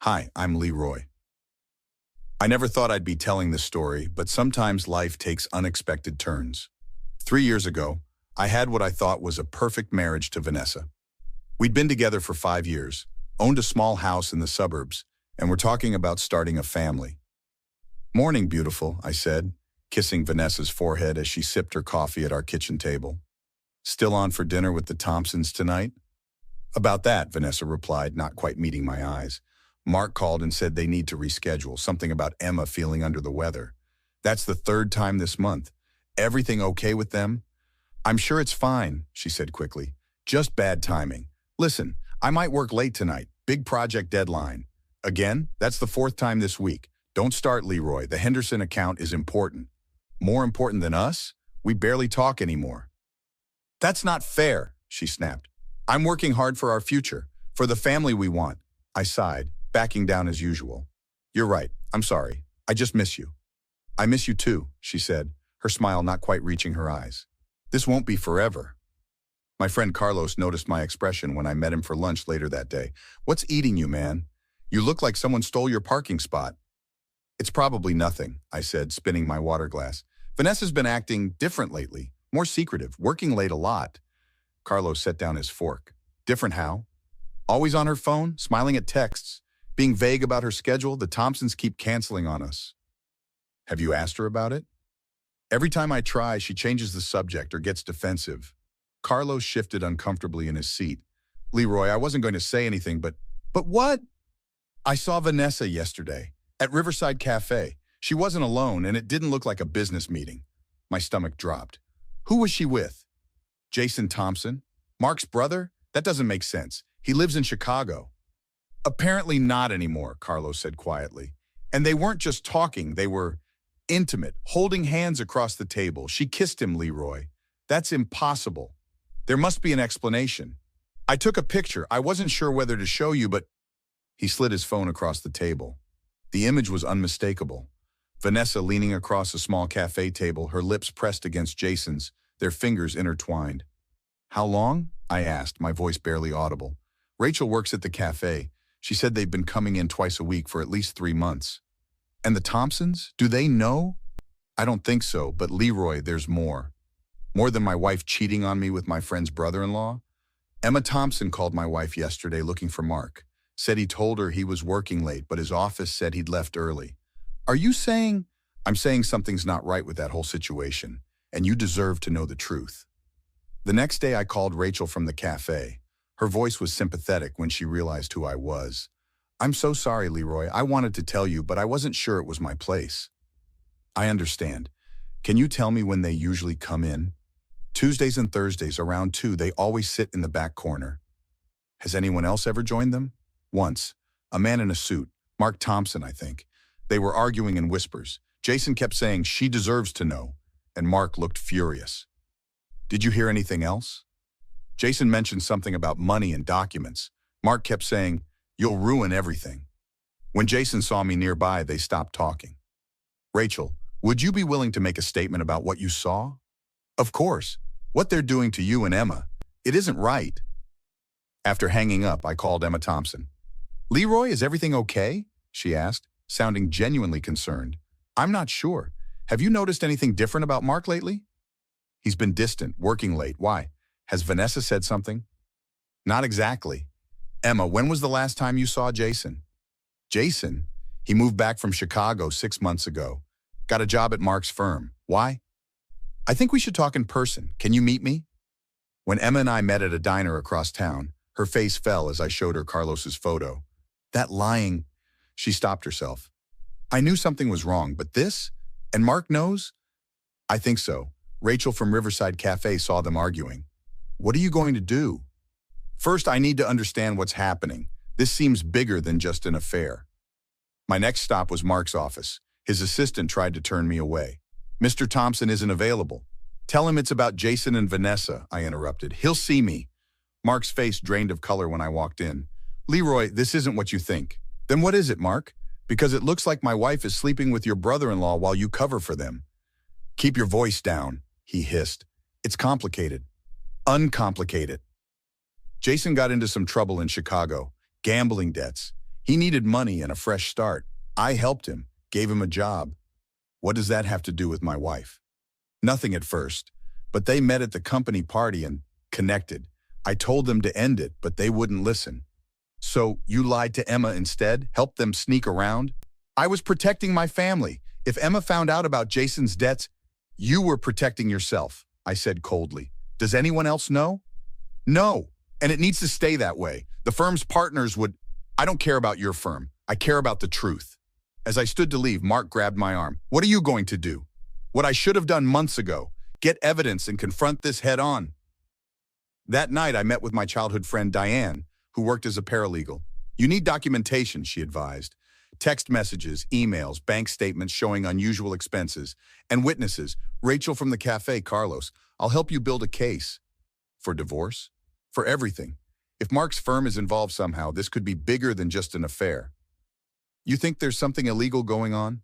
Hi, I'm Leroy. I never thought I'd be telling this story, but sometimes life takes unexpected turns. 3 years ago, I had what I thought was a perfect marriage to Vanessa. We'd been together for 5 years, owned a small house in the suburbs, and were talking about starting a family. "Morning, beautiful," I said, kissing Vanessa's forehead as she sipped her coffee at our kitchen table. "Still on for dinner with the Thompsons tonight?" "About that," Vanessa replied, not quite meeting my eyes. "Mark called and said they need to reschedule, something about Emma feeling under the weather. That's the third time this month. Everything okay with them?" "I'm sure it's fine," she said quickly. "Just bad timing. Listen, I might work late tonight. Big project deadline." "Again? That's the fourth time this week. Don't start, Leroy. The Henderson account is important." "More important than us? We barely talk anymore." "That's not fair," she snapped. "I'm working hard for our future, for the family we want." I sighed, backing down as usual. "You're right. I'm sorry. I just miss you." "I miss you too," she said, her smile not quite reaching her eyes. "This won't be forever." My friend Carlos noticed my expression when I met him for lunch later that day. "What's eating you, man? You look like someone stole your parking spot." "It's probably nothing," I said, spinning my water glass. "Vanessa's been acting different lately, more secretive, working late a lot." Carlos set down his fork. "Different how?" "Always on her phone, smiling at texts, being vague about her schedule. The Thompsons keep canceling on us." "Have you asked her about it?" "Every time I try, she changes the subject or gets defensive." Carlos shifted uncomfortably in his seat. "Leroy, I wasn't going to say anything, but..." "But what?" "I saw Vanessa yesterday, at Riverside Cafe. She wasn't alone, and it didn't look like a business meeting." My stomach dropped. "Who was she with?" "Jason Thompson? Mark's brother? That doesn't make sense. He lives in Chicago." "Apparently not anymore," Carlos said quietly. "And they weren't just talking, they were intimate, holding hands across the table. She kissed him, Leroy. That's impossible. There must be an explanation. I took a picture. I wasn't sure whether to show you, but..." He slid his phone across the table. The image was unmistakable. Vanessa leaning across a small cafe table, her lips pressed against Jason's, their fingers intertwined. "How long?" I asked, my voice barely audible. "Rachel works at the cafe. She said they've been coming in twice a week for at least 3 months." "And the Thompsons? Do they know?" "I don't think so, but Leroy, there's more. More than my wife cheating on me with my friend's brother-in-law. Emma Thompson called my wife yesterday looking for Mark. Said he told her he was working late, but his office said he'd left early." "Are you saying..." "I'm saying something's not right with that whole situation, and you deserve to know the truth." The next day I called Rachel from the cafe. Her voice was sympathetic when she realized who I was. "I'm so sorry, Leroy. I wanted to tell you, but I wasn't sure it was my place." "I understand. Can you tell me when they usually come in?" "Tuesdays and Thursdays around 2. They always sit in the back corner." "Has anyone else ever joined them?" "Once. A man in a suit. Mark Thompson, I think. They were arguing in whispers. Jason kept saying she deserves to know, and Mark looked furious." "Did you hear anything else?" "Jason mentioned something about money and documents. Mark kept saying, 'You'll ruin everything.' When Jason saw me nearby, they stopped talking." "Rachel, would you be willing to make a statement about what you saw?" "Of course. What they're doing to you and Emma, it isn't right." After hanging up, I called Emma Thompson. "Leroy, is everything okay?" she asked, sounding genuinely concerned. "I'm not sure. Have you noticed anything different about Mark lately?" "He's been distant, working late. Why? Has Vanessa said something?" "Not exactly." "Emma, when was the last time you saw Jason?" "Jason? He moved back from Chicago 6 months ago. Got a job at Mark's firm. Why?" "I think we should talk in person. Can you meet me?" When Emma and I met at a diner across town, her face fell as I showed her Carlos's photo. "That lying..." She stopped herself. "I knew something was wrong, but this? And Mark knows?" "I think so. Rachel from Riverside Cafe saw them arguing." "What are you going to do?" "First, I need to understand what's happening. This seems bigger than just an affair." My next stop was Mark's office. His assistant tried to turn me away. "Mr. Thompson isn't available." "Tell him it's about Jason and Vanessa," I interrupted. "He'll see me." Mark's face drained of color when I walked in. "Leroy, this isn't what you think." "Then what is it, Mark? Because it looks like my wife is sleeping with your brother-in-law while you cover for them." "Keep your voice down," he hissed. "It's complicated." "Uncomplicated." Jason got into some trouble in Chicago, gambling debts. He needed money and a fresh start. I helped him, gave him a job. What does that have to do with my wife? Nothing at first, but they met at the company party and connected. I told them to end it, but they wouldn't listen. So you lied to Emma instead, helped them sneak around? I was protecting my family. If Emma found out about Jason's debts, you were protecting yourself, I said coldly. Does anyone else know? No, and it needs to stay that way. The firm's partners would... I don't care about your firm. I care about the truth. As I stood to leave, Mark grabbed my arm. What are you going to do? What I should have done months ago. Get evidence and confront this head on. That night, I met with my childhood friend Diane, who worked as a paralegal. You need documentation, she advised. Text messages, emails, bank statements showing unusual expenses, and witnesses. Rachel from the cafe, Carlos. I'll help you build a case. For divorce? For everything. If Mark's firm is involved somehow, this could be bigger than just an affair. You think there's something illegal going on?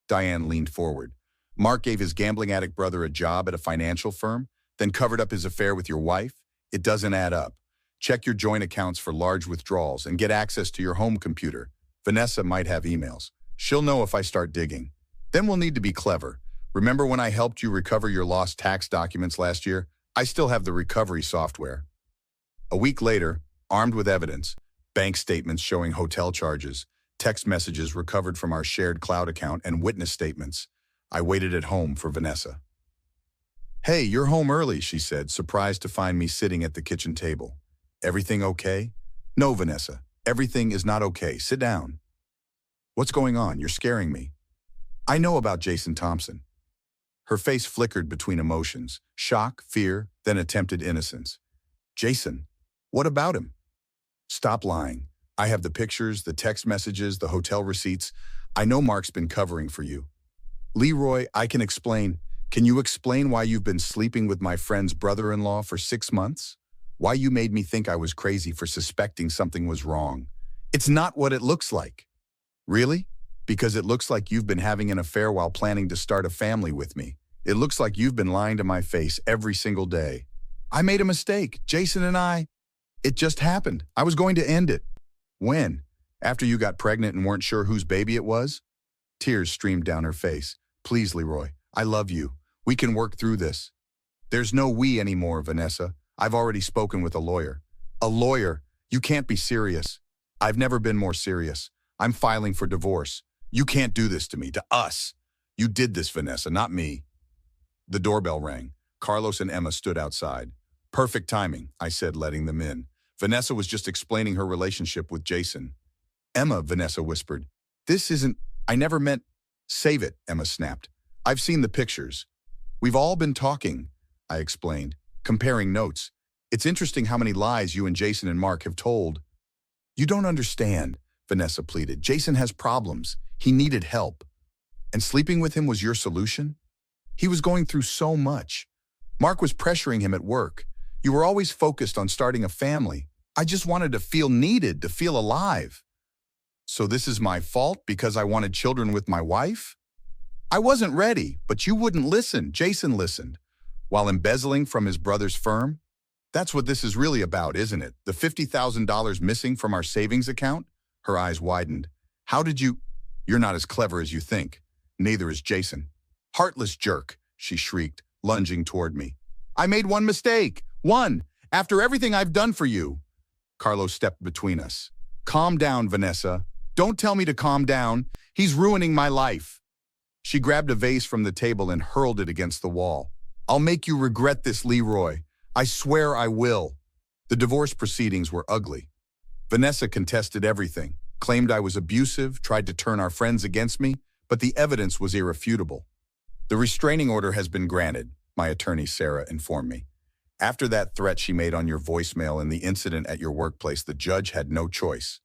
Diane leaned forward. Mark gave his gambling addict brother a job at a financial firm, then covered up his affair with your wife? It doesn't add up. Check your joint accounts for large withdrawals and get access to your home computer. Vanessa might have emails. She'll know if I start digging. Then we'll need to be clever. Remember when I helped you recover your lost tax documents last year? I still have the recovery software. A week later, armed with evidence, bank statements showing hotel charges, text messages recovered from our shared cloud account, and witness statements, I waited at home for Vanessa. Hey, you're home early, she said, surprised to find me sitting at the kitchen table. Everything okay? No, Vanessa, everything is not okay. Sit down. What's going on? You're scaring me. I know about Jason Thompson. Her face flickered between emotions, shock, fear, then attempted innocence. Jason, what about him? Stop lying. I have the pictures, the text messages, the hotel receipts. I know Mark's been covering for you. Leroy, I can explain. Can you explain why you've been sleeping with my friend's brother-in-law for 6 months? Why you made me think I was crazy for suspecting something was wrong? It's not what it looks like. Really? Because it looks like you've been having an affair while planning to start a family with me. It looks like you've been lying to my face every single day. I made a mistake. Jason and I... It just happened. I was going to end it. When? After you got pregnant and weren't sure whose baby it was? Tears streamed down her face. Please, Leroy, I love you. We can work through this. There's no we anymore, Vanessa. I've already spoken with a lawyer. A lawyer? You can't be serious. I've never been more serious. I'm filing for divorce. You can't do this to me, to us. You did this, Vanessa, not me. The doorbell rang. Carlos and Emma stood outside. Perfect timing, I said, letting them in. Vanessa was just explaining her relationship with Jason. Emma, Vanessa whispered. This isn't... I never meant... Save it, Emma snapped. I've seen the pictures. We've all been talking, I explained, comparing notes. It's interesting how many lies you and Jason and Mark have told. You don't understand, Vanessa pleaded. Jason has problems. He needed help. And sleeping with him was your solution? He was going through so much. Mark was pressuring him at work. You were always focused on starting a family. I just wanted to feel needed, to feel alive. So this is my fault because I wanted children with my wife? I wasn't ready, but you wouldn't listen. Jason listened. While embezzling from his brother's firm? That's what this is really about, isn't it? The $50,000 missing from our savings account? Her eyes widened. How did you... You're not as clever as you think. Neither is Jason. Heartless jerk, she shrieked, lunging toward me. I made one mistake. One. After everything I've done for you. Carlos stepped between us. Calm down, Vanessa. Don't tell me to calm down. He's ruining my life. She grabbed a vase from the table and hurled it against the wall. I'll make you regret this, Leroy. I swear I will. The divorce proceedings were ugly. Vanessa contested everything, claimed I was abusive, tried to turn our friends against me, but the evidence was irrefutable. The restraining order has been granted, my attorney Sarah informed me. After that threat she made on your voicemail and the incident at your workplace, the judge had no choice.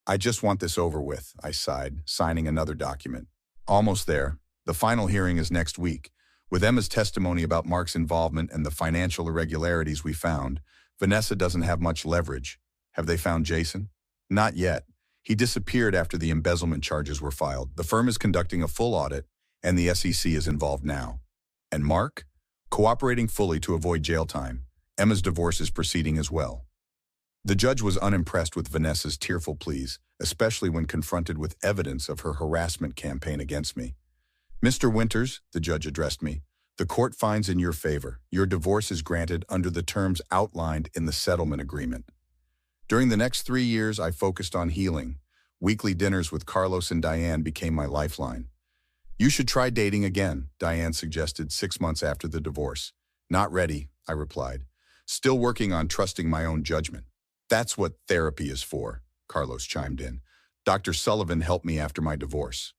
I just want this over with, I sighed, signing another document. Almost there. The final hearing is next week. With Emma's testimony about Mark's involvement and the financial irregularities we found, Vanessa doesn't have much leverage. Have they found Jason? Not yet. He disappeared after the embezzlement charges were filed. The firm is conducting a full audit, and the SEC is involved now. And Mark? Cooperating fully to avoid jail time. Emma's divorce is proceeding as well. The judge was unimpressed with Vanessa's tearful pleas. especially when confronted with evidence of her harassment campaign against me. Mr. Winters, the judge addressed me, the court finds in your favor. Your divorce is granted under the terms outlined in the settlement agreement. During the next 3 years, I focused on healing. Weekly dinners with Carlos and Diane became my lifeline. You should try dating again, Diane suggested 6 months after the divorce. Not ready, I replied. Still working on trusting my own judgment. That's what therapy is for, Carlos chimed in. Dr. Sullivan helped me after my divorce.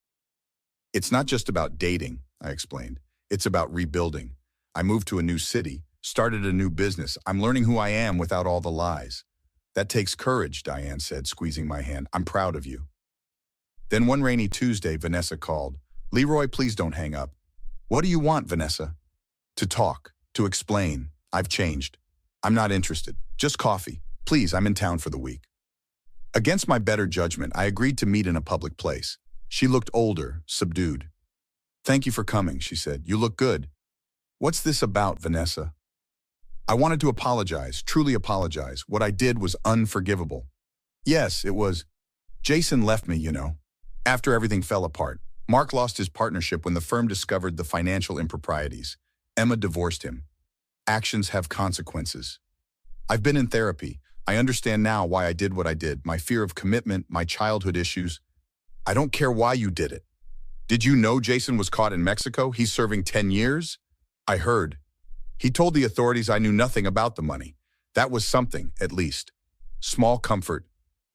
It's not just about dating, I explained. It's about rebuilding. I moved to a new city, started a new business. I'm learning who I am without all the lies. That takes courage, Diane said, squeezing my hand. I'm proud of you. Then one rainy Tuesday, Vanessa called. Leroy, please don't hang up. What do you want, Vanessa? To talk, to explain. I've changed. I'm not interested. Just coffee. Please, I'm in town for the week. Against my better judgment, I agreed to meet in a public place. She looked older, subdued. Thank you for coming, she said. You look good. What's this about, Vanessa? I wanted to apologize, truly apologize. What I did was unforgivable. Yes, it was. Jason left me, after everything fell apart. Mark lost his partnership when the firm discovered the financial improprieties. Emma divorced him. Actions have consequences. I've been in therapy. I understand now why I did what I did, my fear of commitment, my childhood issues. I don't care why you did it. Did you know Jason was caught in Mexico? He's serving 10 years? I heard. He told the authorities I knew nothing about the money. That was something, at least. Small comfort.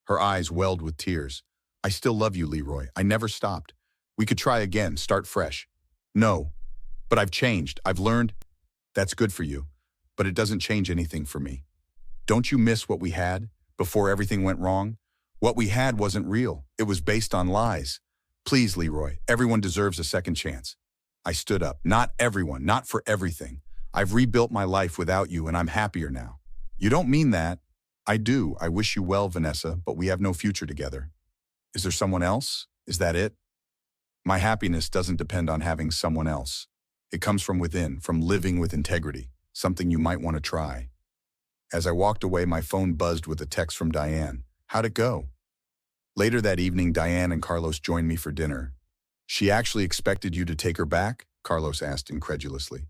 Her eyes welled with tears. I still love you, Leroy. I never stopped. We could try again, start fresh. No, but I've changed. I've learned. That's good for you, but it doesn't change anything for me. Don't you miss what we had before everything went wrong? What we had wasn't real. It was based on lies. Please, Leroy, everyone deserves a second chance. I stood up. Not everyone, not for everything. I've rebuilt my life without you, and I'm happier now. You don't mean that. I do. I wish you well, Vanessa, but we have no future together. Is there someone else? Is that it? My happiness doesn't depend on having someone else. It comes from within, from living with integrity, something you might want to try. As I walked away, my phone buzzed with a text from Diane. How'd it go? Later that evening, Diane and Carlos joined me for dinner. She actually expected you to take her back? Carlos asked incredulously.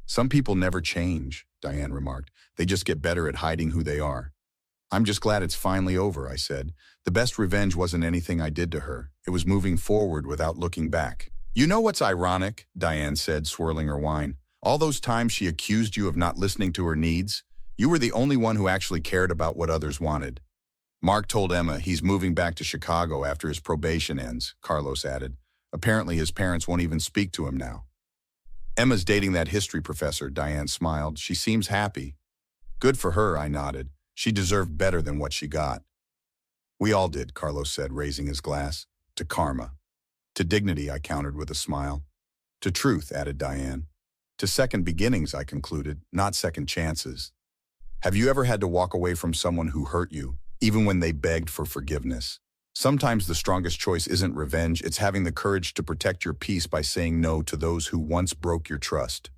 Some people never change, Diane remarked. They just get better at hiding who they are. I'm just glad it's finally over, I said. The best revenge wasn't anything I did to her. It was moving forward without looking back. You know what's ironic? Diane said, swirling her wine. All those times she accused you of not listening to her needs, you were the only one who actually cared about what others wanted. Mark told Emma he's moving back to Chicago after his probation ends, Carlos added. Apparently his parents won't even speak to him now. Emma's dating that history professor, Diane smiled. She seems happy. Good for her, I nodded. She deserved better than what she got. We all did, Carlos said, raising his glass. To karma. To dignity, I countered with a smile. To truth, added Diane. To second beginnings, I concluded, not second chances. Have you ever had to walk away from someone who hurt you, even when they begged for forgiveness? Sometimes the strongest choice isn't revenge, it's having the courage to protect your peace by saying no to those who once broke your trust.